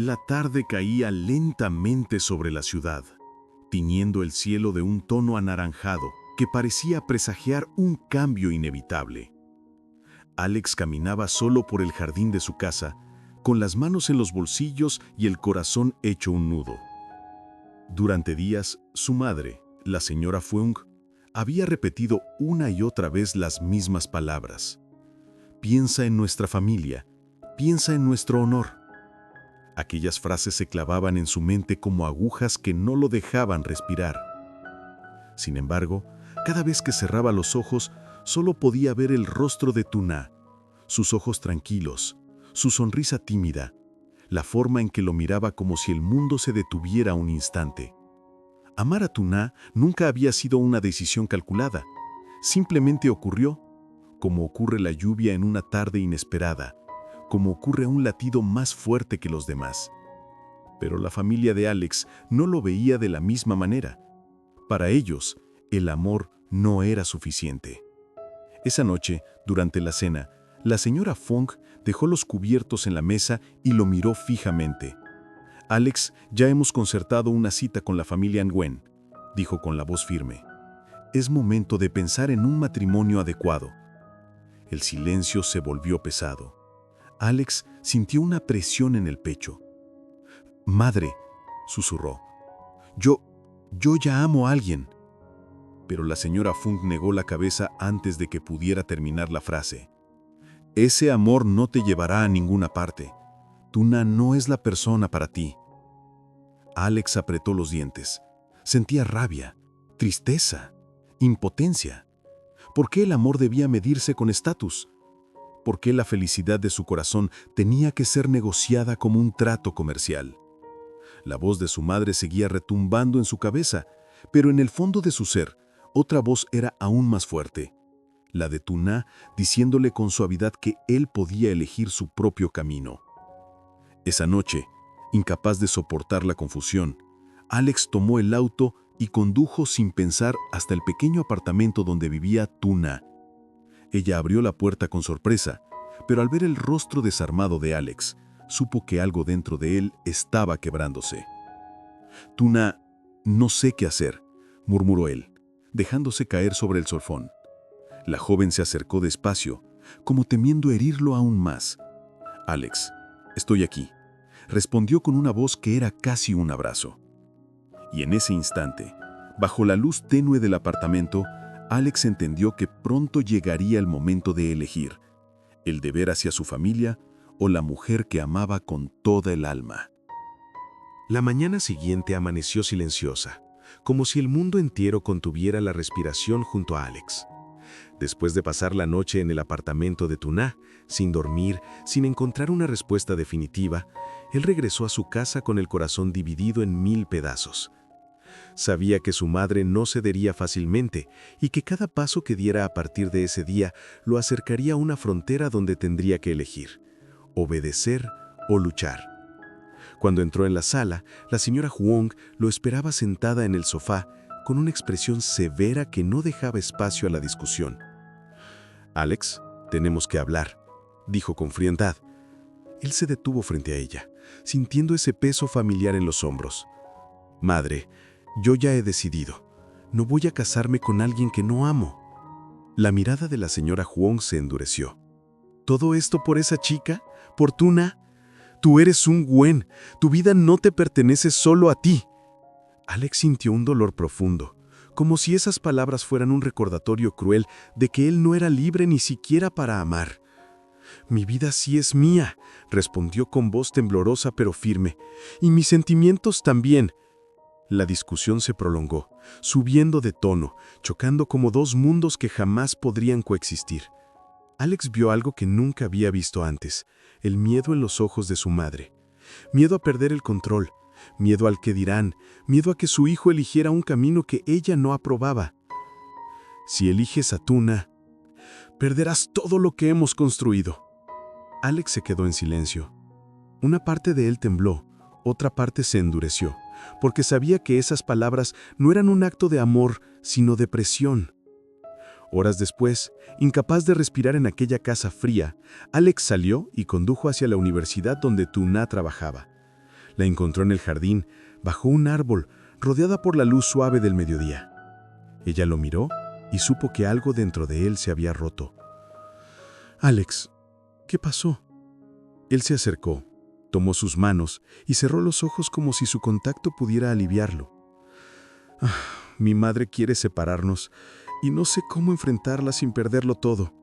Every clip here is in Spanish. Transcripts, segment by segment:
La tarde caía lentamente sobre la ciudad, tiñendo el cielo de un tono anaranjado que parecía presagiar un cambio inevitable. Alex caminaba solo por el jardín de su casa, con las manos en los bolsillos y el corazón hecho un nudo. Durante días, su madre, la señora Fung, había repetido una y otra vez las mismas palabras. Piensa en nuestra familia, piensa en nuestro honor. Aquellas frases se clavaban en su mente como agujas que no lo dejaban respirar. Sin embargo, cada vez que cerraba los ojos, solo podía ver el rostro de Tuna, sus ojos tranquilos, su sonrisa tímida, la forma en que lo miraba como si el mundo se detuviera un instante. Amar a Tuna nunca había sido una decisión calculada, simplemente ocurrió, como ocurre la lluvia en una tarde inesperada, como ocurre un latido más fuerte que los demás. Pero la familia de Alex no lo veía de la misma manera. Para ellos, el amor no era suficiente. Esa noche, durante la cena, la señora Fung dejó los cubiertos en la mesa y lo miró fijamente. «Alex, ya hemos concertado una cita con la familia Nguyen», dijo con la voz firme. «Es momento de pensar en un matrimonio adecuado». El silencio se volvió pesado. Alex sintió una presión en el pecho. «Madre», susurró, yo ya amo a alguien». Pero la señora Fung negó la cabeza antes de que pudiera terminar la frase. «Ese amor no te llevará a ninguna parte. Tuna no es la persona para ti». Alex apretó los dientes. Sentía rabia, tristeza, impotencia. ¿Por qué el amor debía medirse con estatus? ¿Por qué la felicidad de su corazón tenía que ser negociada como un trato comercial? La voz de su madre seguía retumbando en su cabeza, pero en el fondo de su ser, otra voz era aún más fuerte. La de Tuna, diciéndole con suavidad que él podía elegir su propio camino. Esa noche, incapaz de soportar la confusión, Alex tomó el auto y condujo sin pensar hasta el pequeño apartamento donde vivía Tuna. Ella abrió la puerta con sorpresa, pero al ver el rostro desarmado de Alex, supo que algo dentro de él estaba quebrándose. «Tuna, no sé qué hacer», murmuró él, dejándose caer sobre el solfón. La joven se acercó despacio, como temiendo herirlo aún más. «Alex, estoy aquí», respondió con una voz que era casi un abrazo. Y en ese instante, bajo la luz tenue del apartamento, Alex entendió que pronto llegaría el momento de elegir, el deber hacia su familia o la mujer que amaba con toda el alma. La mañana siguiente amaneció silenciosa, como si el mundo entero contuviera la respiración junto a Alex. Después de pasar la noche en el apartamento de Tuna, sin dormir, sin encontrar una respuesta definitiva, él regresó a su casa con el corazón dividido en 1000 pedazos. Sabía que su madre no cedería fácilmente y que cada paso que diera a partir de ese día lo acercaría a una frontera donde tendría que elegir, obedecer o luchar. Cuando entró en la sala, la señora Huang lo esperaba sentada en el sofá con una expresión severa que no dejaba espacio a la discusión. «Alex, tenemos que hablar», dijo con frialdad. Él se detuvo frente a ella, sintiendo ese peso familiar en los hombros. «Madre, yo ya he decidido. No voy a casarme con alguien que no amo». La mirada de la señora Huang se endureció. «¿Todo esto por esa chica? ¿Por Tuna? Tú eres un Nguyen. Tu vida no te pertenece solo a ti». Alex sintió un dolor profundo, como si esas palabras fueran un recordatorio cruel de que él no era libre ni siquiera para amar. «Mi vida sí es mía», respondió con voz temblorosa pero firme, «y mis sentimientos también». La discusión se prolongó, subiendo de tono, chocando como dos mundos que jamás podrían coexistir. Alex vio algo que nunca había visto antes, el miedo en los ojos de su madre. Miedo a perder el control, miedo al que dirán, miedo a que su hijo eligiera un camino que ella no aprobaba. «Si eliges a Tuna, perderás todo lo que hemos construido». Alex se quedó en silencio. Una parte de él tembló, otra parte se endureció, porque sabía que esas palabras no eran un acto de amor, sino de presión. Horas después, incapaz de respirar en aquella casa fría, Alex salió y condujo hacia la universidad donde Tuna trabajaba. La encontró en el jardín, bajo un árbol, rodeada por la luz suave del mediodía. Ella lo miró y supo que algo dentro de él se había roto. «Alex, ¿qué pasó?». Él se acercó, tomó sus manos y cerró los ojos como si su contacto pudiera aliviarlo. «Mi madre quiere separarnos y no sé cómo enfrentarla sin perderlo todo».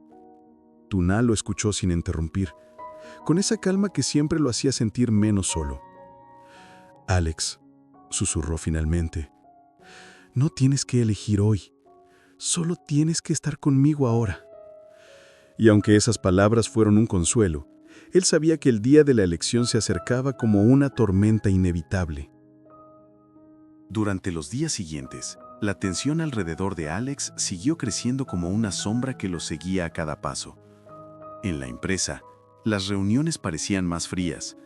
Tuna lo escuchó sin interrumpir, con esa calma que siempre lo hacía sentir menos solo. «Alex», susurró finalmente, «no tienes que elegir hoy, solo tienes que estar conmigo ahora». Y aunque esas palabras fueron un consuelo, él sabía que el día de la elección se acercaba como una tormenta inevitable. Durante los días siguientes, la tensión alrededor de Alex siguió creciendo como una sombra que lo seguía a cada paso. En la empresa, las reuniones parecían más frías.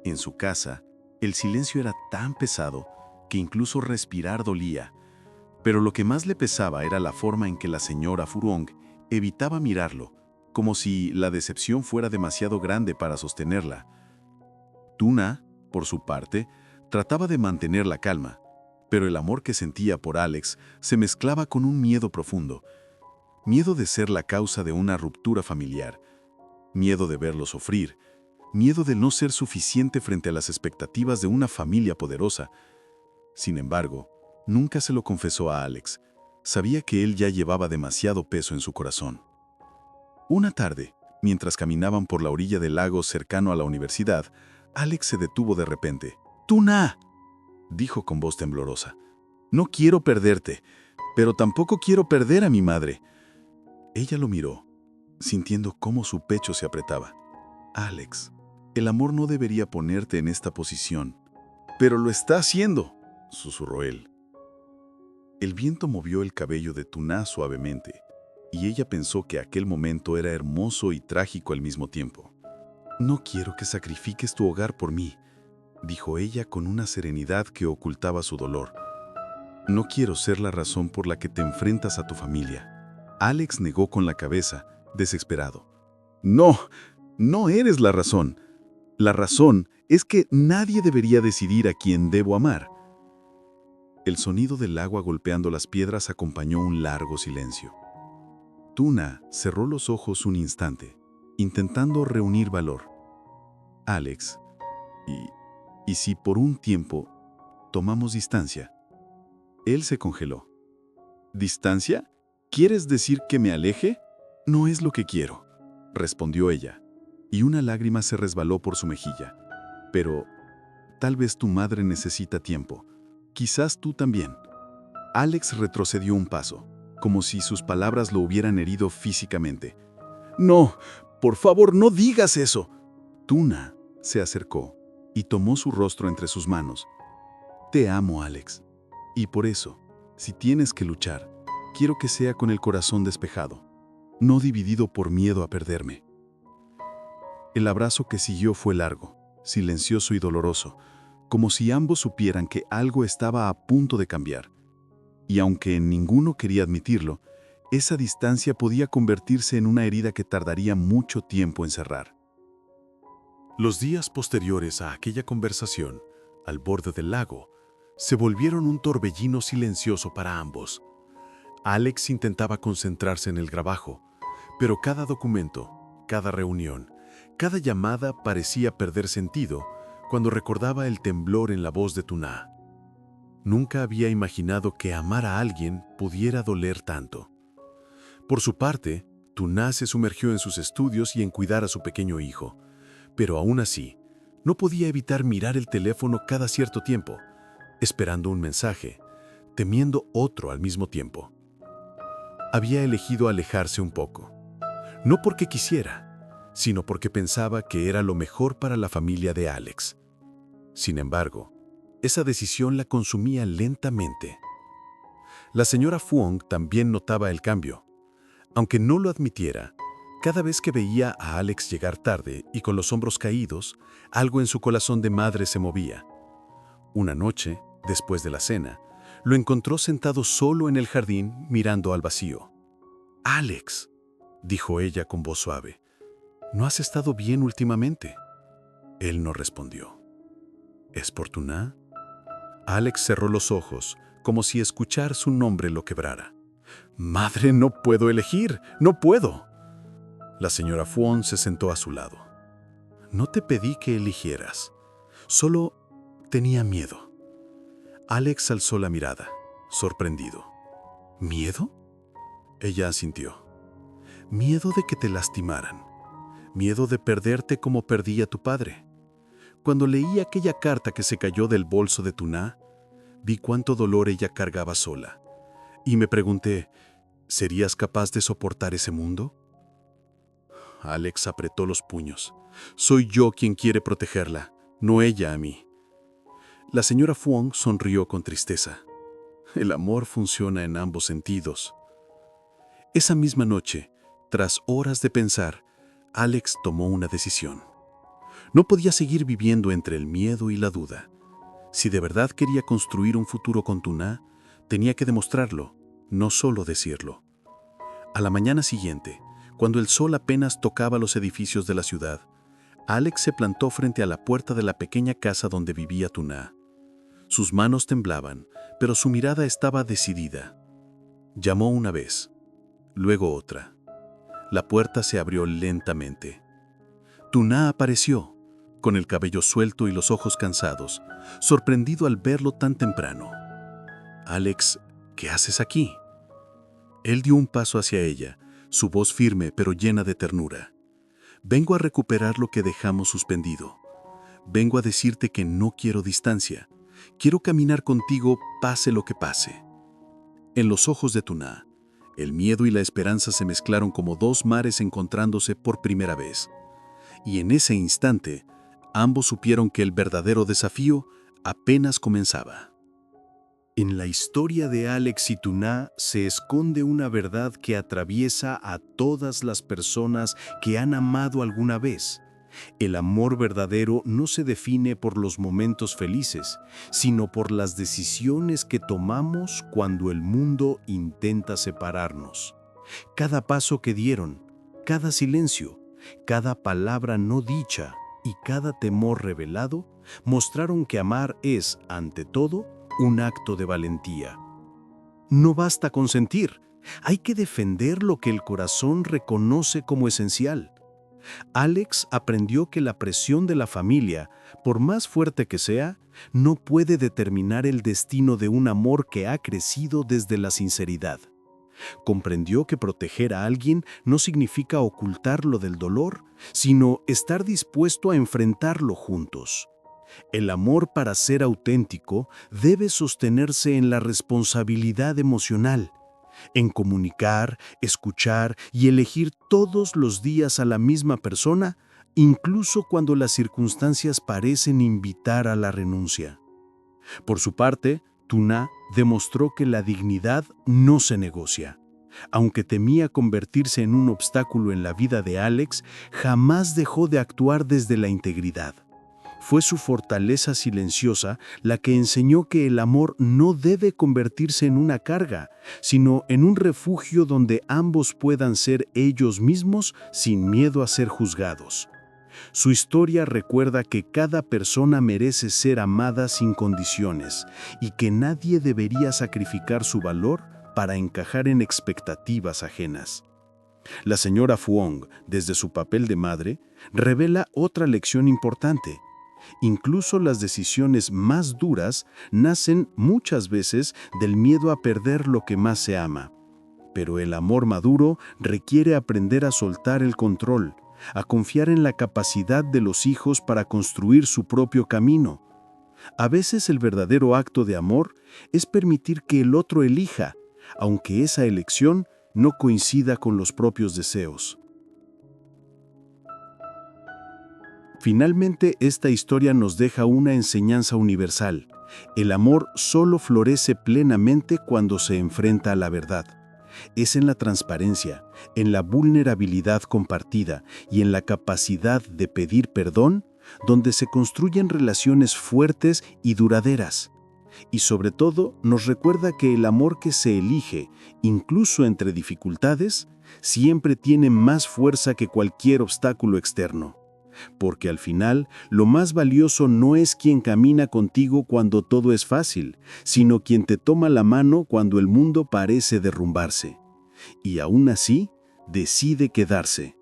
En su casa, el silencio era tan pesado que incluso respirar dolía. Pero lo que más le pesaba era la forma en que la señora Furong evitaba mirarlo, como si la decepción fuera demasiado grande para sostenerla. Tuna, por su parte, trataba de mantener la calma, pero el amor que sentía por Alex se mezclaba con un miedo profundo. Miedo de ser la causa de una ruptura familiar, miedo de verlo sufrir, miedo de no ser suficiente frente a las expectativas de una familia poderosa. Sin embargo, nunca se lo confesó a Alex. Sabía que él ya llevaba demasiado peso en su corazón. Una tarde, mientras caminaban por la orilla del lago cercano a la universidad, Alex se detuvo de repente. «Tuna», dijo con voz temblorosa, «no quiero perderte, pero tampoco quiero perder a mi madre». Ella lo miró, sintiendo cómo su pecho se apretaba. «Alex, el amor no debería ponerte en esta posición». «Pero lo está haciendo», susurró él. El viento movió el cabello de Tuna suavemente, y ella pensó que aquel momento era hermoso y trágico al mismo tiempo. «No quiero que sacrifiques tu hogar por mí», dijo ella con una serenidad que ocultaba su dolor. «No quiero ser la razón por la que te enfrentas a tu familia». Alex negó con la cabeza, desesperado. «No, no eres la razón. La razón es que nadie debería decidir a quién debo amar». El sonido del agua golpeando las piedras acompañó un largo silencio. Tuna cerró los ojos un instante, intentando reunir valor. «Alex, ¿y si por un tiempo tomamos distancia?» Él se congeló. «¿Distancia? ¿Quieres decir que me aleje?» «No es lo que quiero», respondió ella, y una lágrima se resbaló por su mejilla. «Pero tal vez tu madre necesita tiempo. Quizás tú también». Alex retrocedió un paso, como si sus palabras lo hubieran herido físicamente. «No, por favor, no digas eso». Tuna se acercó y tomó su rostro entre sus manos. «Te amo, Alex. Y por eso, si tienes que luchar, quiero que sea con el corazón despejado, no dividido por miedo a perderme». El abrazo que siguió fue largo, silencioso y doloroso, como si ambos supieran que algo estaba a punto de cambiar. Y aunque ninguno quería admitirlo, esa distancia podía convertirse en una herida que tardaría mucho tiempo en cerrar. Los días posteriores a aquella conversación, al borde del lago, se volvieron un torbellino silencioso para ambos. Alex intentaba concentrarse en el trabajo, pero cada documento, cada reunión, cada llamada parecía perder sentido cuando recordaba el temblor en la voz de Tuna. Nunca había imaginado que amar a alguien pudiera doler tanto. Por su parte, Tuna se sumergió en sus estudios y en cuidar a su pequeño hijo, pero aún así, no podía evitar mirar el teléfono cada cierto tiempo, esperando un mensaje, temiendo otro al mismo tiempo. Había elegido alejarse un poco, no porque quisiera, sino porque pensaba que era lo mejor para la familia de Alex. Sin embargo, esa decisión la consumía lentamente. La señora Furong también notaba el cambio. Aunque no lo admitiera, cada vez que veía a Alex llegar tarde y con los hombros caídos, algo en su corazón de madre se movía. Una noche, después de la cena, lo encontró sentado solo en el jardín mirando al vacío. «Alex», dijo ella con voz suave, «¿no has estado bien últimamente?» Él no respondió. ¿Es por Tuna? Alex cerró los ojos, como si escuchar su nombre lo quebrara. «Madre, no puedo elegir, no puedo». La señora Fuon se sentó a su lado. «No te pedí que eligieras, solo tenía miedo». Alex alzó la mirada, sorprendido. ¿Miedo? Ella asintió. Miedo de que te lastimaran. Miedo de perderte como perdí a tu padre. Cuando leí aquella carta que se cayó del bolso de Tuna, vi cuánto dolor ella cargaba sola. Y me pregunté, ¿serías capaz de soportar ese mundo? Alex apretó los puños. Soy yo quien quiere protegerla, no ella a mí. La señora Fuong sonrió con tristeza. El amor funciona en ambos sentidos. Esa misma noche, tras horas de pensar, Alex tomó una decisión. No podía seguir viviendo entre el miedo y la duda. Si de verdad quería construir un futuro con Tuna, tenía que demostrarlo, no solo decirlo. A la mañana siguiente, cuando el sol apenas tocaba los edificios de la ciudad, Alex se plantó frente a la puerta de la pequeña casa donde vivía Tuna. Sus manos temblaban, pero su mirada estaba decidida. Llamó una vez, luego otra. La puerta se abrió lentamente. Tuna apareció, con el cabello suelto y los ojos cansados, sorprendido al verlo tan temprano. «Alex, ¿qué haces aquí?» Él dio un paso hacia ella, su voz firme pero llena de ternura. «Vengo a recuperar lo que dejamos suspendido. Vengo a decirte que no quiero distancia. Quiero caminar contigo pase lo que pase». En los ojos de Tuna, el miedo y la esperanza se mezclaron como dos mares encontrándose por primera vez. Y en ese instante, ambos supieron que el verdadero desafío apenas comenzaba. En la historia de Alex y Tuna se esconde una verdad que atraviesa a todas las personas que han amado alguna vez. El amor verdadero no se define por los momentos felices, sino por las decisiones que tomamos cuando el mundo intenta separarnos. Cada paso que dieron, cada silencio, cada palabra no dicha y cada temor revelado mostraron que amar es, ante todo, un acto de valentía. No basta con sentir, hay que defender lo que el corazón reconoce como esencial. Alex aprendió que la presión de la familia, por más fuerte que sea, no puede determinar el destino de un amor que ha crecido desde la sinceridad. Comprendió que proteger a alguien no significa ocultarlo del dolor, sino estar dispuesto a enfrentarlo juntos. El amor, para ser auténtico, debe sostenerse en la responsabilidad emocional, en comunicar, escuchar y elegir todos los días a la misma persona, incluso cuando las circunstancias parecen invitar a la renuncia. Por su parte, Tuna demostró que la dignidad no se negocia. Aunque temía convertirse en un obstáculo en la vida de Alex, jamás dejó de actuar desde la integridad. Fue su fortaleza silenciosa la que enseñó que el amor no debe convertirse en una carga, sino en un refugio donde ambos puedan ser ellos mismos sin miedo a ser juzgados. Su historia recuerda que cada persona merece ser amada sin condiciones y que nadie debería sacrificar su valor para encajar en expectativas ajenas. La señora Fuong, desde su papel de madre, revela otra lección importante. Incluso las decisiones más duras nacen muchas veces del miedo a perder lo que más se ama. Pero el amor maduro requiere aprender a soltar el control, a confiar en la capacidad de los hijos para construir su propio camino. A veces el verdadero acto de amor es permitir que el otro elija, aunque esa elección no coincida con los propios deseos. Finalmente, esta historia nos deja una enseñanza universal. El amor solo florece plenamente cuando se enfrenta a la verdad. Es en la transparencia, en la vulnerabilidad compartida y en la capacidad de pedir perdón donde se construyen relaciones fuertes y duraderas. Y sobre todo, nos recuerda que el amor que se elige, incluso entre dificultades, siempre tiene más fuerza que cualquier obstáculo externo. porque al final lo más valioso no es quien camina contigo cuando todo es fácil, sino quien te toma la mano cuando el mundo parece derrumbarse. Y aún así, decide quedarse.